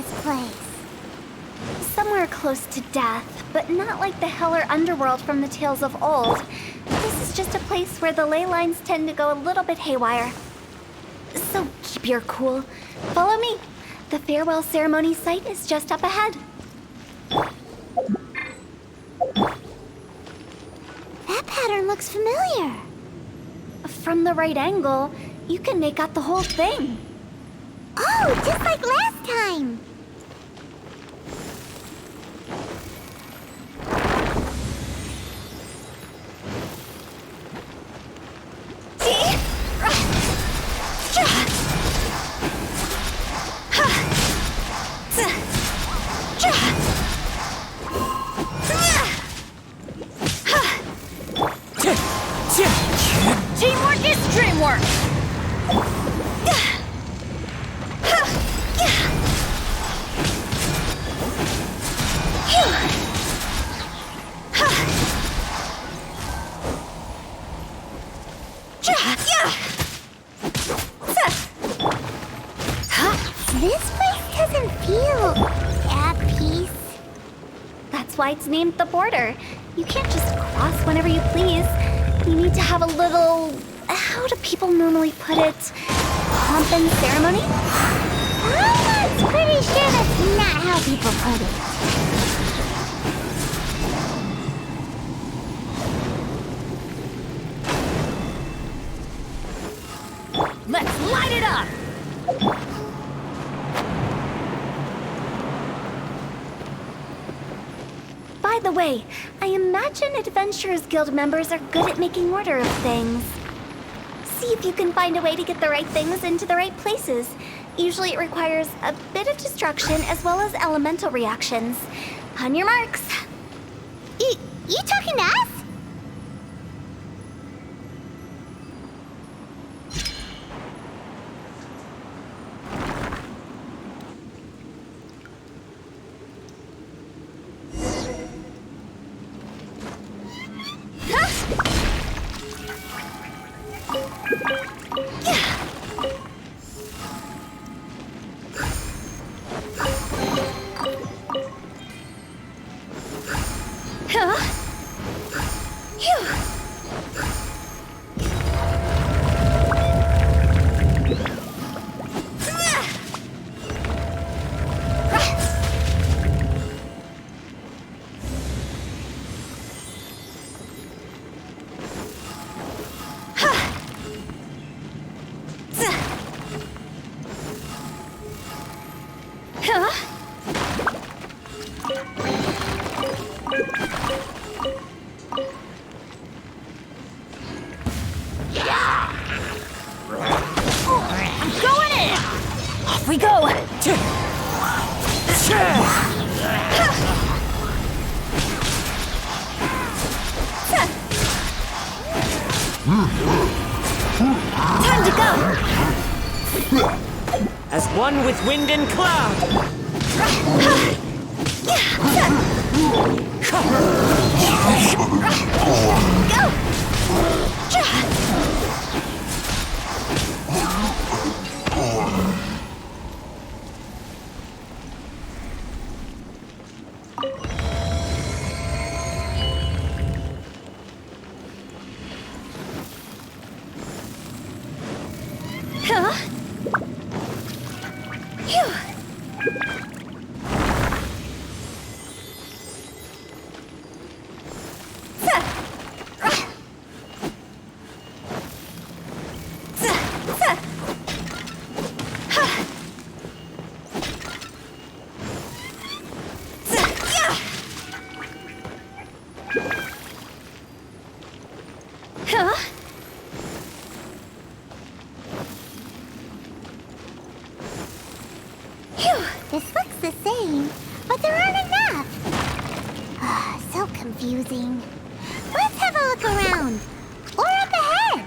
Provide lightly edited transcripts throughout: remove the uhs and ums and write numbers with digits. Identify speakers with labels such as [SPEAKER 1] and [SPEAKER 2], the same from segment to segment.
[SPEAKER 1] this place?
[SPEAKER 2] Somewhere close to death, but not like the hell or underworld from the tales of old. This is just a place where the ley lines tend to go a little bit haywire. So keep your cool. Follow me. The farewell ceremony site is just up ahead.
[SPEAKER 1] That pattern looks familiar.
[SPEAKER 2] From the right angle, you can make out the whole thing.
[SPEAKER 1] Oh, just like last time.
[SPEAKER 3] Teamwork is dreamwork!
[SPEAKER 1] This place doesn't feel at peace.
[SPEAKER 2] That's why it's named the border. You can't just cross whenever you please. You need to have a little... how do people normally put it? Pomp and ceremony?
[SPEAKER 1] I'm pretty sure that's not how people put it.
[SPEAKER 3] Let's light it up!
[SPEAKER 2] By the way, I imagine Adventurers Guild members are good at making order of things. See if you can find a way to get the right things into the right places. Usually it requires a bit of destruction as well as elemental reactions. On your marks.
[SPEAKER 1] You talking to us?
[SPEAKER 3] We go!
[SPEAKER 2] Time to go!
[SPEAKER 4] As one with wind and cloud!
[SPEAKER 1] This looks the same, but there aren't enough. So confusing. Let's have a look around. Or up ahead.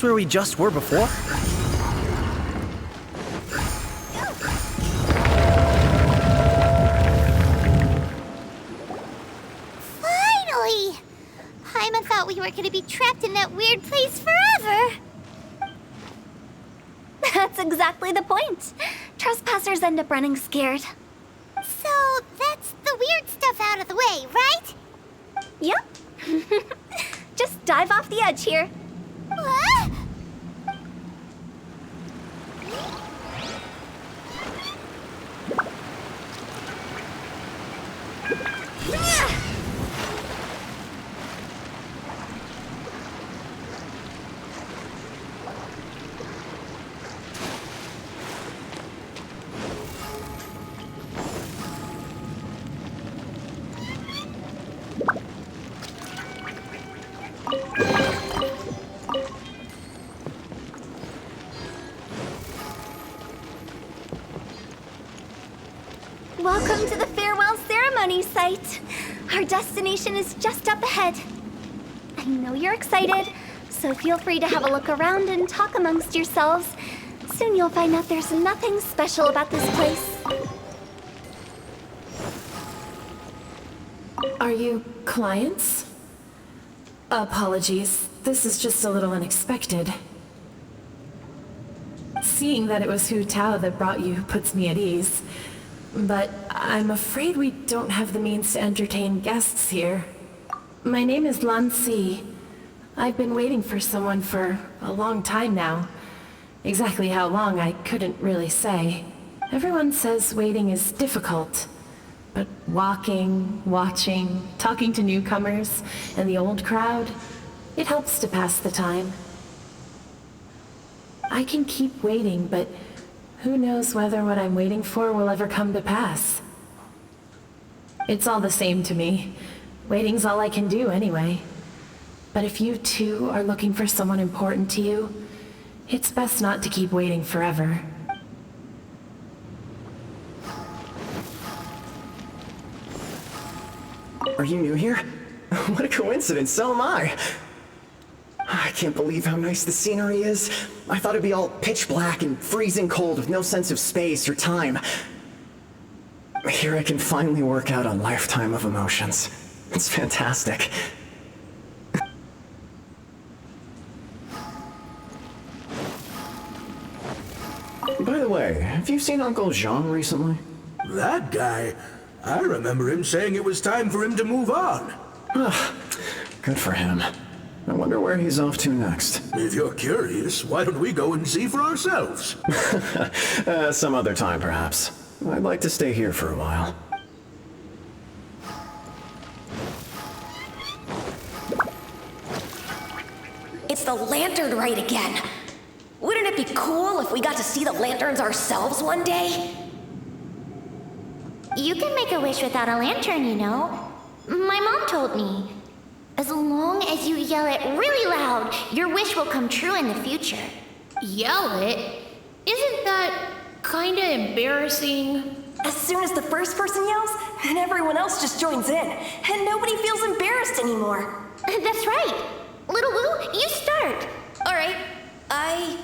[SPEAKER 5] where we just were before?
[SPEAKER 1] Finally! Paimon thought we were gonna be trapped in that weird place forever.
[SPEAKER 2] That's exactly the point. Trespassers end up running scared.
[SPEAKER 1] So that's the weird stuff out of the way, right?
[SPEAKER 2] Yep. Just dive off the edge here.
[SPEAKER 1] What?
[SPEAKER 2] Welcome to the farewell ceremony site. Our destination is just up ahead. I know you're excited, so feel free to have a look around and talk amongst yourselves. Soon you'll find out there's nothing special about this place.
[SPEAKER 6] Are you clients? Apologies, this is just a little unexpected. Seeing that it was Hu Tao that brought you puts me at ease. But I'm afraid we don't have the means to entertain guests here. My name is Lan Si. I've been waiting for someone for a long time now. Exactly how long, I couldn't really say. Everyone says waiting is difficult. But walking, watching, talking to newcomers, and the old crowd, it helps to pass the time. I can keep waiting, but who knows whether what I'm waiting for will ever come to pass. It's all the same to me. Waiting's all I can do anyway. But if you too are looking for someone important to you, it's best not to keep waiting forever.
[SPEAKER 7] Are you new here? What a coincidence, so am I. I can't believe how nice the scenery is. I thought it'd be all pitch black and freezing cold with no sense of space or time. Here I can finally work out a lifetime of emotions. It's fantastic. By the way, have you seen Uncle Jean recently?
[SPEAKER 8] That guy? I remember him saying it was time for him to move on.
[SPEAKER 7] Good for him. I wonder where he's off to next.
[SPEAKER 8] If you're curious, why don't we go and see for ourselves?
[SPEAKER 7] Some other time, perhaps. I'd like to stay here for a while.
[SPEAKER 3] It's the lantern rite again. Wouldn't it be cool if we got to see the lanterns ourselves one day?
[SPEAKER 1] You can make a wish without a lantern, you know. My mom told me. As long as you yell it really loud, your wish will come true in the future.
[SPEAKER 9] Yell it? Isn't that kinda embarrassing?
[SPEAKER 3] As soon as the first person yells, and everyone else just joins in, and nobody feels embarrassed anymore.
[SPEAKER 1] That's right. Little Wu, you start.
[SPEAKER 3] All right, I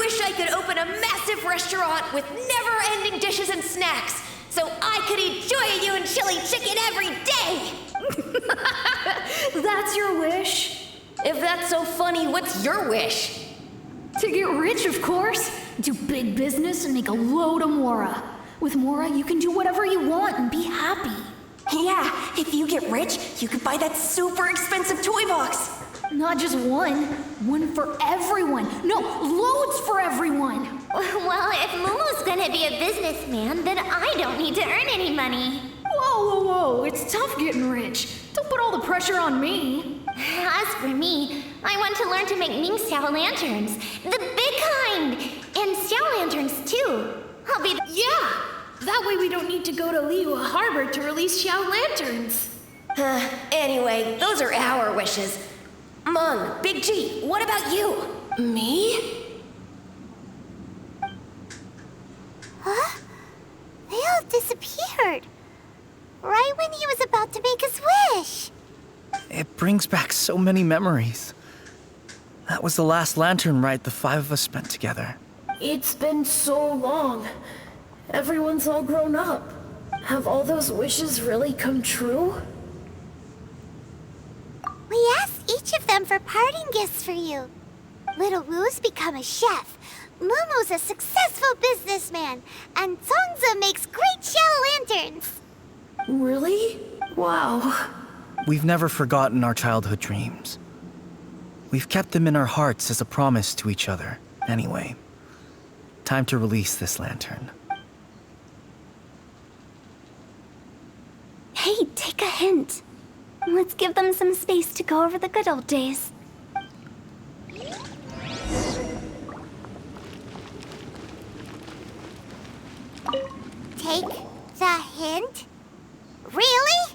[SPEAKER 3] wish I could open a massive restaurant with never-ending dishes and snacks, so I could eat Joya and chili chicken every day!
[SPEAKER 9] That's your wish?
[SPEAKER 3] If that's so funny, what's your wish?
[SPEAKER 9] To get rich, of course. Do big business and make a load of Mora. With Mora, you can do whatever you want and be happy.
[SPEAKER 3] Yeah, if you get rich, you could buy that super expensive toy box.
[SPEAKER 9] Not just one. One for everyone. No, loads for everyone.
[SPEAKER 1] Well, if Momo's gonna be a businessman, then I don't need to earn any money.
[SPEAKER 9] Whoa, whoa, whoa. It's tough getting rich. Don't put all the pressure on me.
[SPEAKER 1] As for me, I want to learn to make Ming Xiao lanterns. The big kind! And Xiao lanterns, too. I'll be
[SPEAKER 9] Yeah! That way we don't need to go to Liyue Harbor to release Xiao lanterns.
[SPEAKER 3] Anyway, those are our wishes. Mung, Big G, what about you?
[SPEAKER 6] Me?
[SPEAKER 1] Huh? They all disappeared. Right when he was about to make his wish.
[SPEAKER 5] It brings back so many memories. That was the last lantern ride the 5 of us spent together.
[SPEAKER 6] It's been so long. Everyone's all grown up. Have all those wishes really come true?
[SPEAKER 1] We asked each of them for parting gifts for you. Little Wu's become a chef, Mumu's a successful businessman, and Songza makes great shell lanterns.
[SPEAKER 6] Really? Wow.
[SPEAKER 5] We've never forgotten our childhood dreams. We've kept them in our hearts as a promise to each other. Anyway, time to release this lantern.
[SPEAKER 2] Hey, take a hint. Let's give them some space to go over the good old days.
[SPEAKER 1] Take the hint? Really?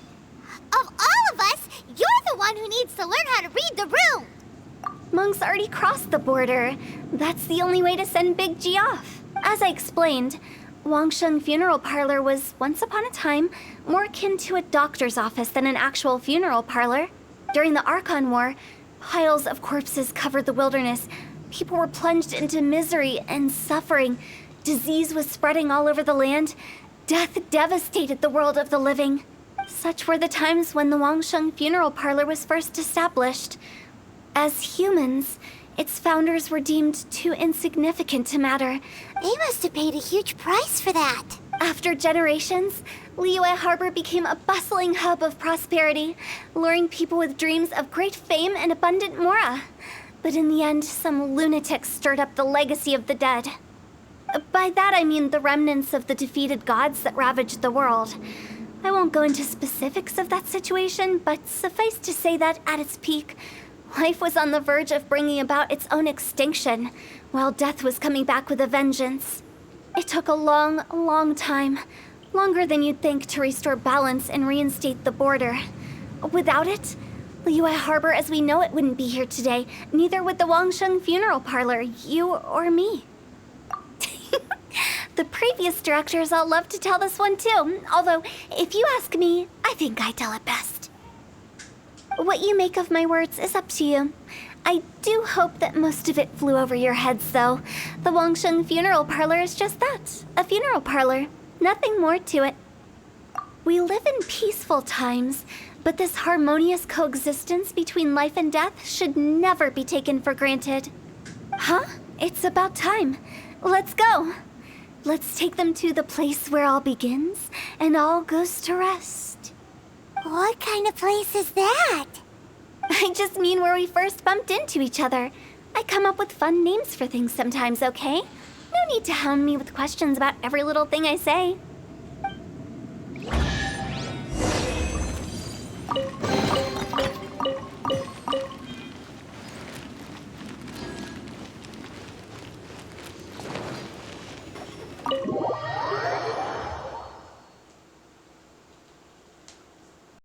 [SPEAKER 1] Of all of us, you're the one who needs to learn how to read the room!
[SPEAKER 2] Monks already crossed the border. That's the only way to send Big G off. As I explained, Wangsheng Funeral Parlor was, once upon a time, more akin to a doctor's office than an actual funeral parlor. During the Archon War, piles of corpses covered the wilderness. People were plunged into misery and suffering. Disease was spreading all over the land. Death devastated the world of the living. Such were the times when the Wangsheng Funeral Parlor was first established. As humans, its founders were deemed too insignificant to matter.
[SPEAKER 1] They must have paid a huge price for that.
[SPEAKER 2] After generations, Liyue Harbor became a bustling hub of prosperity, luring people with dreams of great fame and abundant mora. But in the end, some lunatics stirred up the legacy of the dead. By that I mean the remnants of the defeated gods that ravaged the world. I won't go into specifics of that situation, but suffice to say that at its peak, life was on the verge of bringing about its own extinction, while death was coming back with a vengeance. It took a long, long time, longer than you'd think, to restore balance and reinstate the border. Without it, Liyue Harbor as we know it wouldn't be here today, neither would the Wangsheng Funeral Parlor, you or me. The previous directors all love to tell this one too, although, if you ask me, I think I tell it best. What you make of my words is up to you. I do hope that most of it flew over your heads, though. The Wangsheng Funeral Parlor is just that, a funeral parlor. Nothing more to it. We live in peaceful times, but this harmonious coexistence between life and death should never be taken for granted. Huh? It's about time. Let's go. Let's take them to the place where all begins and all goes to rest.
[SPEAKER 1] What kind of place is that?
[SPEAKER 2] I just mean where we first bumped into each other. I come up with fun names for things sometimes, okay? No need to hound me with questions about every little thing I say.